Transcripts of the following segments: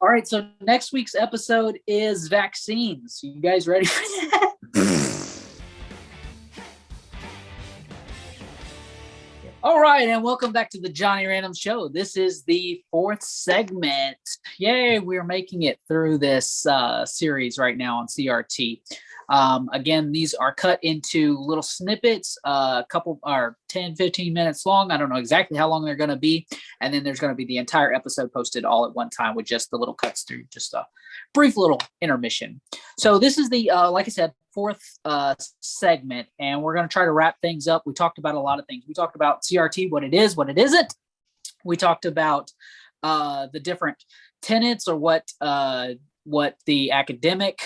All right, so next week's episode is vaccines. You guys ready for that? All right, and welcome back to the Jonny Random Show. This is the fourth segment. Yay, we're making it through this series right now on CRT. Again, these are cut into little snippets, a couple are 10, 15 minutes long. I don't know exactly how long they're going to be. And then there's going to be the entire episode posted all at one time with just the little cuts through, just a brief little intermission. So this is the, like I said, fourth segment, and we're going to try to wrap things up. We talked about a lot of things. We talked about CRT, what it is, what it isn't. We talked about the different tenets, or what the academic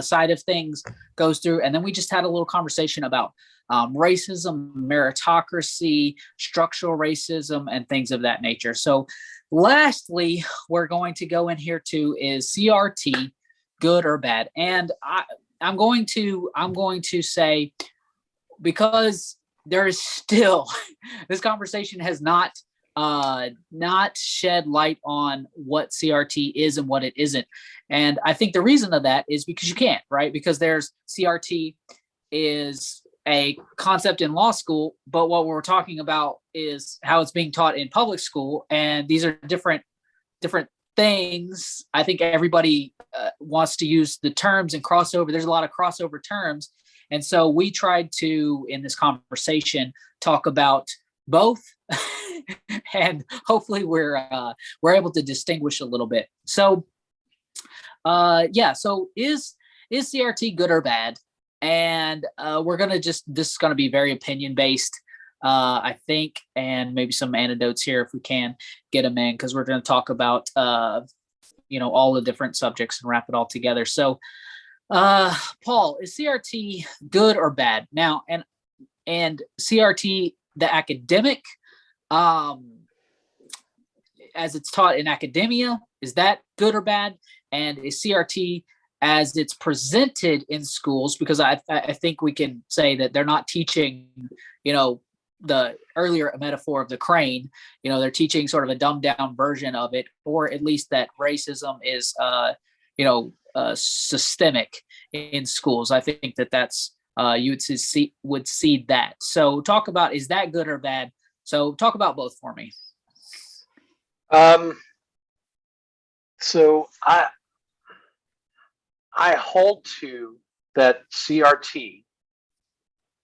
side of things goes through. And then we just had a little conversation about racism, meritocracy, structural racism, and things of that nature. So lastly, we're going to go in here to is CRT good or bad? And I'm going to say, because there is still, this conversation has not shed light on what CRT is and what it isn't. And I think the reason of that is because you can't, right? Because there's CRT is a concept in law school, but what we're talking about is how it's being taught in public school. And these are different things. I think everybody wants to use the terms and crossover. There's a lot of crossover terms. And so we tried to, in this conversation, talk about both and hopefully we're able to distinguish a little bit. So so is CRT good or bad? And we're going to this is going to be very opinion based, I think, and maybe some anecdotes here if we can get them in, because we're going to talk about all the different subjects and wrap it all together. So Paul, is CRT good or bad? Now, and CRT, the academic, as it's taught in academia, is that good or bad? And is CRT as it's presented in schools, because I think we can say that they're not teaching, the earlier metaphor of the crane, they're teaching sort of a dumbed down version of it, or at least that racism is, systemic in schools. I think that's, you would see that. So talk about, is that good or bad? So talk about both for me. So I hold to that CRT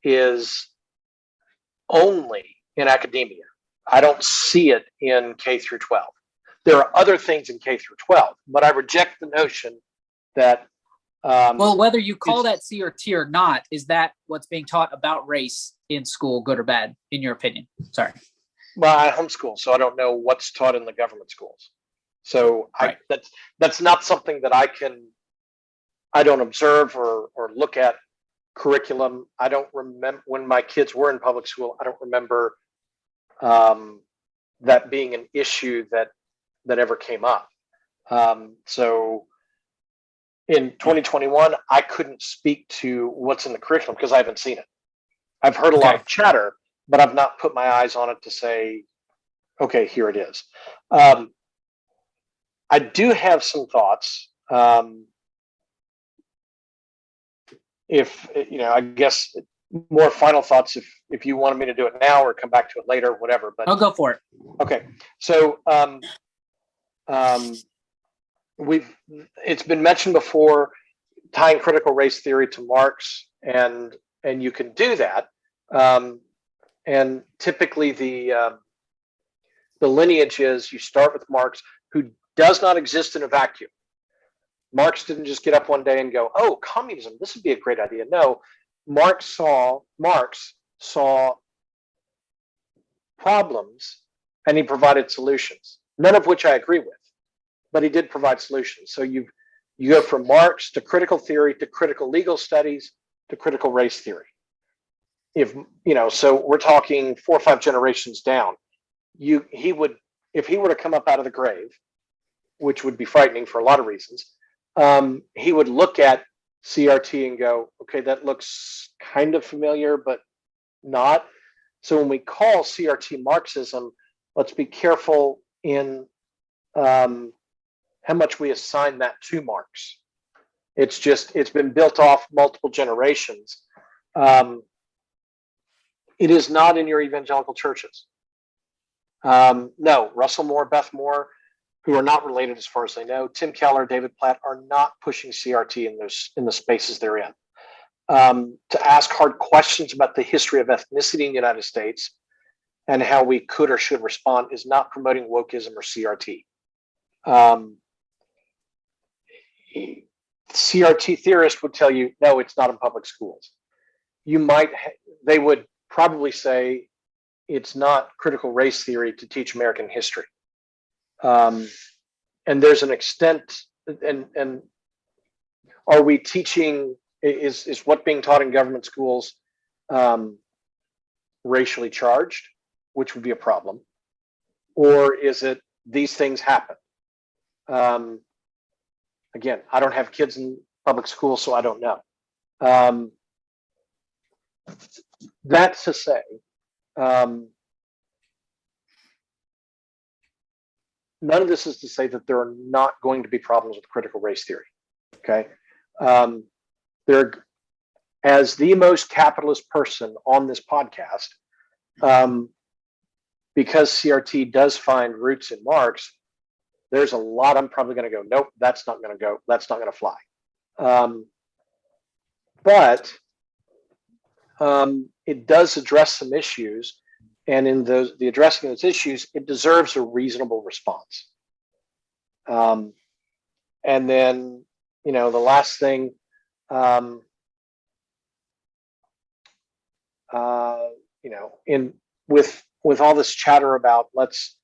is only in academia. I don't see it in K through 12. There are other things in K through 12, but I reject the notion that well, whether you call that CRT or not, is that what's being taught about race in school good or bad, in your opinion? Sorry. Well, I homeschool, so I don't know what's taught in the government schools. So right. That's not something that I don't observe or look at curriculum. I don't remember when my kids were in public school. I don't remember that being an issue that ever came up. So in 2021, I couldn't speak to what's in the curriculum because I haven't seen it. I've heard a lot of chatter, but I've not put my eyes on it to say, okay, here it is. I do have some thoughts. I guess more final thoughts if you wanted me to do it now or come back to it later, whatever. But I'll go for it. Okay. So it's been mentioned before, tying critical race theory to Marx, and you can do that. And typically the lineage is you start with Marx, who does not exist in a vacuum. Marx didn't just get up one day and go, "Oh, communism, this would be a great idea." No, Marx saw problems and he provided solutions, none of which I agree with, but he did provide solutions. So you go from Marx to critical theory to critical legal studies to critical race theory. So we're talking 4 or 5 generations down. If he were to come up out of the grave, which would be frightening for a lot of reasons, he would look at CRT and go, okay, that looks kind of familiar, but not. So when we call CRT Marxism, let's be careful in how much we assign that to Marx. It's been built off multiple generations. It is not in your evangelical churches. No, Russell Moore, Beth Moore, who are not related as far as I know, Tim Keller, David Platt are not pushing CRT in the spaces they're in. To ask hard questions about the history of ethnicity in the United States and how we could or should respond is not promoting wokeism or CRT. CRT theorists would tell you, no, it's not in public schools. They would probably say it's not critical race theory to teach American history. And there's an extent, and are we teaching, is what being taught in government schools racially charged, which would be a problem? Or is it these things happen? Again, I don't have kids in public school, so I don't know. That's to say, none of this is to say that there are not going to be problems with critical race theory. Okay, as the most capitalist person on this podcast, because CRT does find roots in Marx, there's a lot I'm probably going to go, nope, that's not going to go, that's not going to fly. But it does address some issues, and in the addressing those issues, it deserves a reasonable response. And then, the last thing, with all this chatter about let's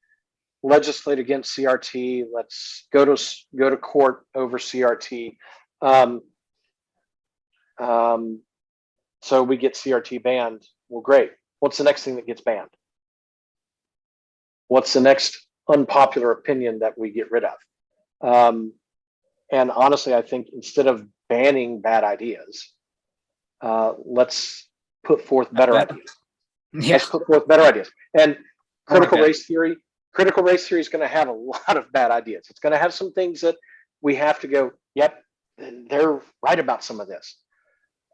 legislate against CRT, let's go to court over CRT, so we get CRT banned. Well, great. What's the next thing that gets banned? What's the next unpopular opinion that we get rid of? And honestly, I think instead of banning bad ideas, let's put forth better ideas. Yeah. Let's put forth better ideas. And critical race theory is going to have a lot of bad ideas. It's going to have some things that we have to go, yep, they're right about some of this.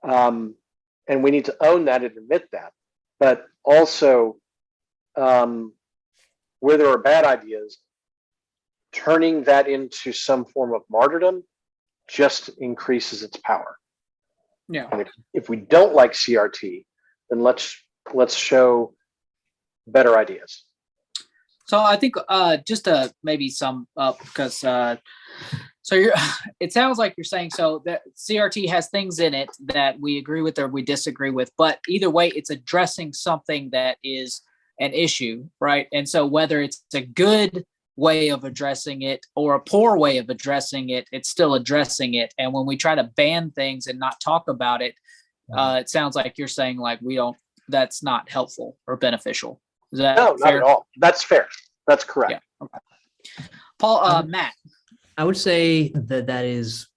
And we need to own that and admit that. But also, where there are bad ideas, turning that into some form of martyrdom just increases its power. Yeah. And if we don't like CRT, then let's show better ideas. So I think just to maybe sum up, because it sounds like you're saying so that CRT has things in it that we agree with or we disagree with, but either way, it's addressing something that is an issue, right? And so whether it's a good way of addressing it or a poor way of addressing it, it's still addressing it. And when we try to ban things and not talk about it, it sounds like you're saying like that's not helpful or beneficial. Is that no, fair? Not at all. That's fair. That's correct. Yeah. Okay. Paul, Matt. I would say that is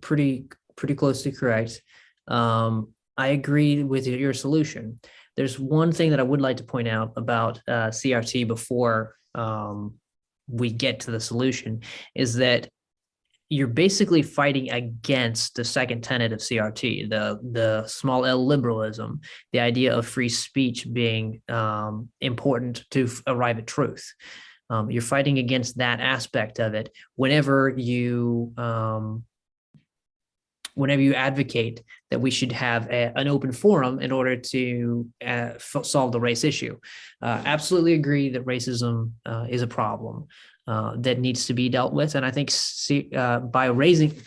pretty closely correct. I agree with your solution. There's one thing that I would like to point out about CRT before we get to the solution, is that you're basically fighting against the second tenet of CRT, the small L liberalism, the idea of free speech being important to arrive at truth. You're fighting against that aspect of it whenever you advocate that we should have an open forum in order to solve the race issue. Absolutely agree that racism is a problem that needs to be dealt with, and I think by raising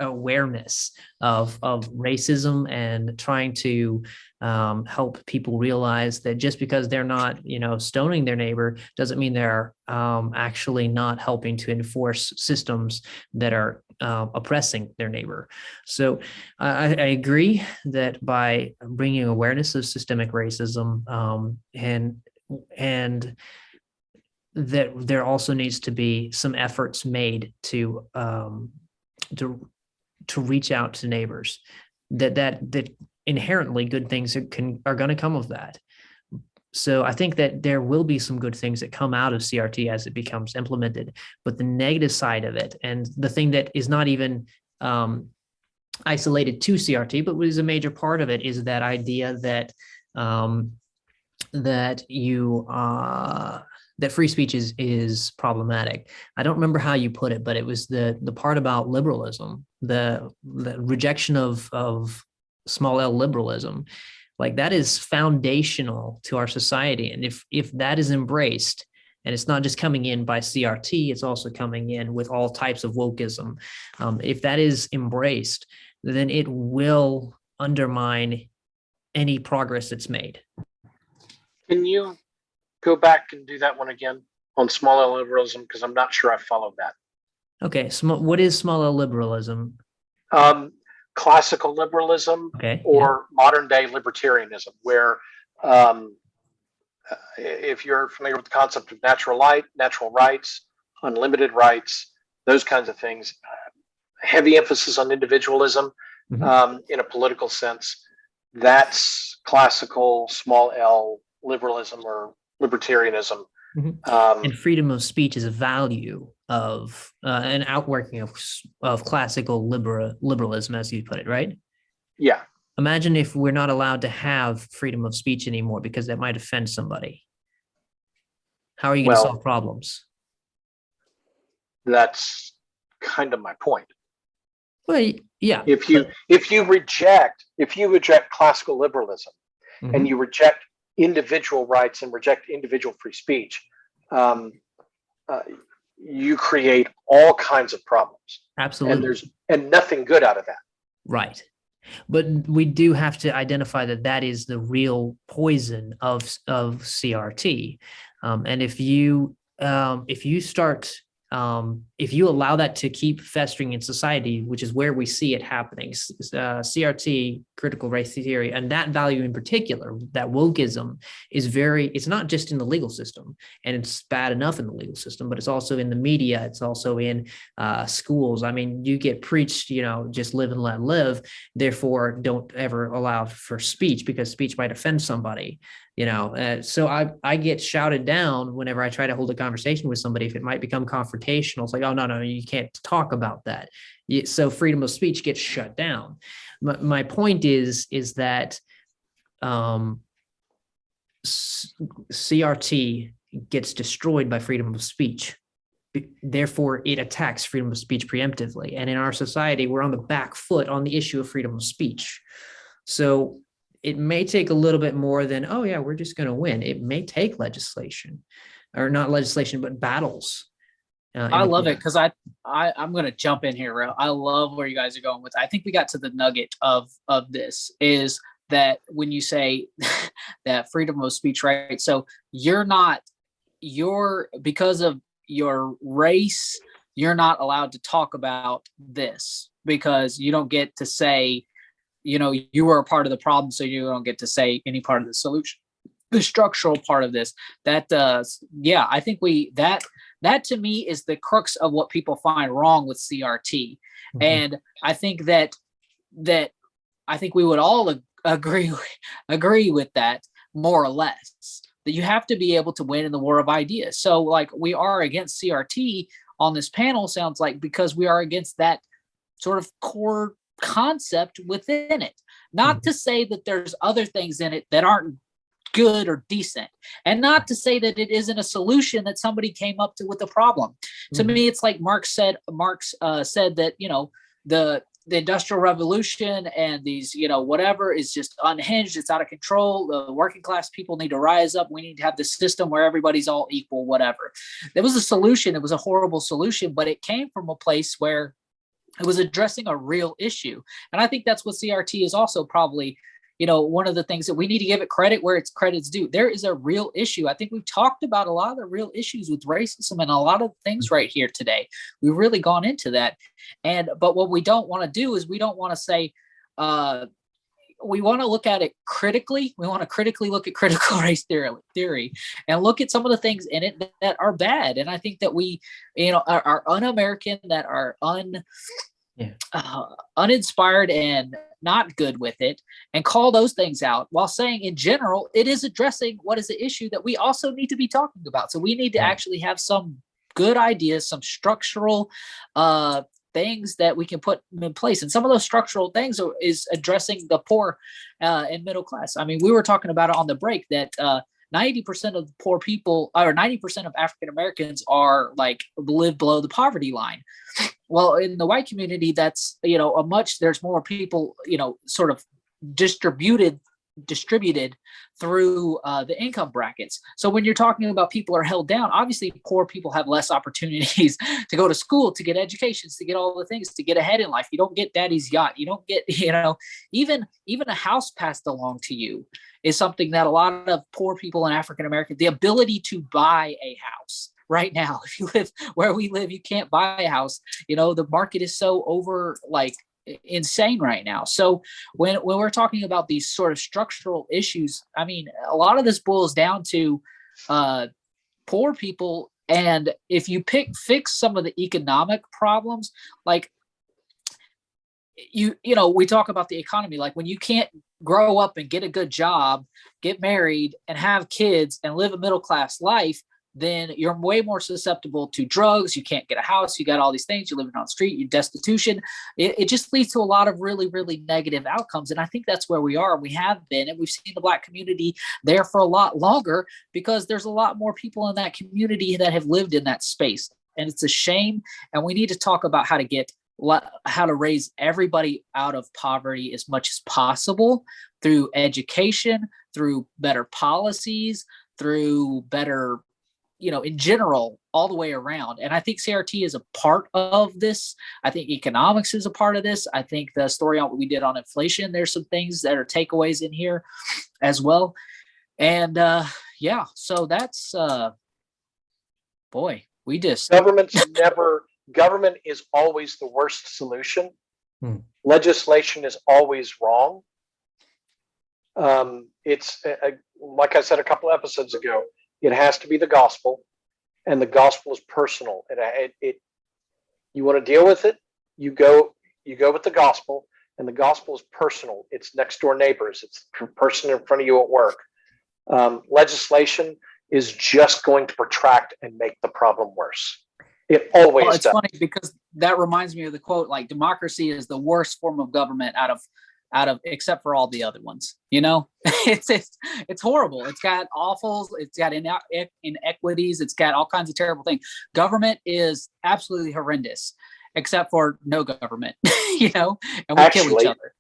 awareness of racism and trying to help people realize that just because they're not, stoning their neighbor doesn't mean they're actually not helping to enforce systems that are oppressing their neighbor. So I agree that by bringing awareness of systemic racism and that there also needs to be some efforts made to reach out to neighbors, that inherently good things are going to come of that. So I think that there will be some good things that come out of CRT as it becomes implemented, but the negative side of it, and the thing that is not even isolated to CRT, but was a major part of it, is that idea that that free speech is problematic. I don't remember how you put it, but it was the part about liberalism, the rejection of small L liberalism. Like, that is foundational to our society. And if that is embraced, and it's not just coming in by CRT, it's also coming in with all types of wokeism. If that is embraced, then it will undermine any progress that's made. Can you go back and do that one again on small L liberalism? Because I'm not sure I followed that. Okay, what is small L liberalism? Classical liberalism, okay, or modern day libertarianism, where if you're familiar with the concept of natural rights, unlimited rights, those kinds of things, heavy emphasis on individualism, in a political sense, that's classical small L liberalism or libertarianism. And freedom of speech is a value of an outworking of classical liberalism, as you put it, right? Yeah. Imagine if we're not allowed to have freedom of speech anymore because that might offend somebody. How are you going to solve problems? That's kind of my point. Well, yeah. If you reject classical liberalism, and you reject individual rights and reject individual free speech, you create all kinds of problems. Absolutely. And nothing good out of that. Right. But we do have to identify that is the real poison of CRT. And if you start if you allow that to keep festering in society, which is where we see it happening, CRT, critical race theory, and that value in particular, that wokeism, it's not just in the legal system, and it's bad enough in the legal system, but it's also in the media. It's also in schools. I mean, you get preached, just live and let live. Therefore, don't ever allow for speech, because speech might offend somebody. So I get shouted down whenever I try to hold a conversation with somebody. If it might become confrontational, it's like, oh, no, you can't talk about that. So freedom of speech gets shut down. My point is that CRT gets destroyed by freedom of speech. Therefore, it attacks freedom of speech preemptively. And in our society, we're on the back foot on the issue of freedom of speech. So it may take a little bit more than, oh yeah, we're just going to win. It may take legislation, or not legislation, but battles. I love it, because I'm going to jump in here. I love where you guys are going with. I think we got to the nugget of this, is that when you say that freedom of speech, right? So because of your race, you're not allowed to talk about this, because you don't get to say, you were a part of the problem, so you don't get to say any part of the solution, the structural part of this. That I think that to me is the crux of what people find wrong with CRT. And I think that I think we would all agree with that, more or less, that you have to be able to win in the war of ideas. So like, we are against CRT on this panel, sounds like, because we are against that sort of core concept within it. Not to say that there's other things in it that aren't good or decent, and not to say that it isn't a solution that somebody came up with a problem. To me, it's like Marx said that the Industrial Revolution and these whatever is just unhinged, it's out of control. The working class people need to rise up. We need to have the system where everybody's all equal, whatever. There was a solution. It was a horrible solution, but it came from a place where it was addressing a real issue. And I think that's what CRT is also probably, one of the things that we need to give it credit where it's credit's due. There is a real issue. I think we've talked about a lot of the real issues with racism and a lot of things right here today. We've really gone into that. But what we don't want to do is we don't want to say, we want to look at it critically. We want to critically look at critical race theory and look at some of the things in it that are bad. And I think that we, are un-American, that are uninspired and not good with it, and call those things out while saying in general it is addressing what is the issue that we also need to be talking about. So we need to actually have some good ideas, some structural things that we can put in place, and some of those structural things is addressing the poor and middle class. I mean, we were talking about it on the break that 90% of poor people, or 90% of African Americans, are like live below the poverty line. Well, in the white community, that's, there's more people, sort of distributed through the income brackets. So when you're talking about people are held down, obviously poor people have less opportunities to go to school, to get educations, to get all the things, to get ahead in life. You don't get daddy's yacht. You don't get, even a house passed along to you is something that a lot of poor people in African American, the ability to buy a house. Right now, if you live where we live, you can't buy a house. The market is so insane right now. So when we're talking about these sort of structural issues, I mean, a lot of this boils down to poor people. And if you fix some of the economic problems, like we talk about the economy, like when you can't grow up and get a good job, get married and have kids and live a middle-class life, then you're way more susceptible to drugs. You can't get a house. You got all these things. You're living on the street. You're destitution. It just leads to a lot of really, really negative outcomes. And I think that's where we are. We have been, and we've seen the Black community there for a lot longer because there's a lot more people in that community that have lived in that space. And it's a shame. And we need to talk about how to raise everybody out of poverty as much as possible through education, through better policies, through better, in general, all the way around. And I think CRT is a part of this. I think economics is a part of this. I think the story on what we did on inflation, there's some things that are takeaways in here as well. And so that's, we just. Government is always the worst solution. Legislation is always wrong. It's like I said a couple episodes ago, it has to be the gospel, and the gospel is personal. You want to deal with it, you go with the gospel, and the gospel is personal. It's next door neighbors. It's the person in front of you at work. Legislation is just going to protract and make the problem worse. It always does. It's funny because that reminds me of the quote, like democracy is the worst form of government out of except for all the other ones. It's horrible. It's got awfuls. It's got inequities. It's got all kinds of terrible things. Government is absolutely horrendous, except for no government, and we kill each other.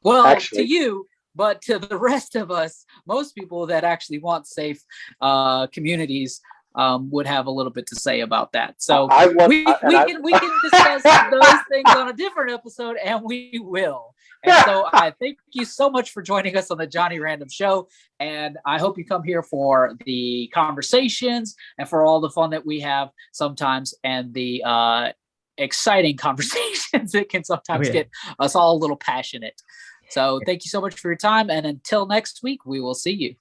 Well, to you, but to the rest of us, most people that actually want safe communities would have a little bit to say about that. So we can discuss those things on a different episode, and we will. And so I thank you so much for joining us on the Jonny Random Show. And I hope you come here for the conversations and for all the fun that we have sometimes, and the exciting conversations that can sometimes get us all a little passionate. So thank you so much for your time. And until next week, we will see you.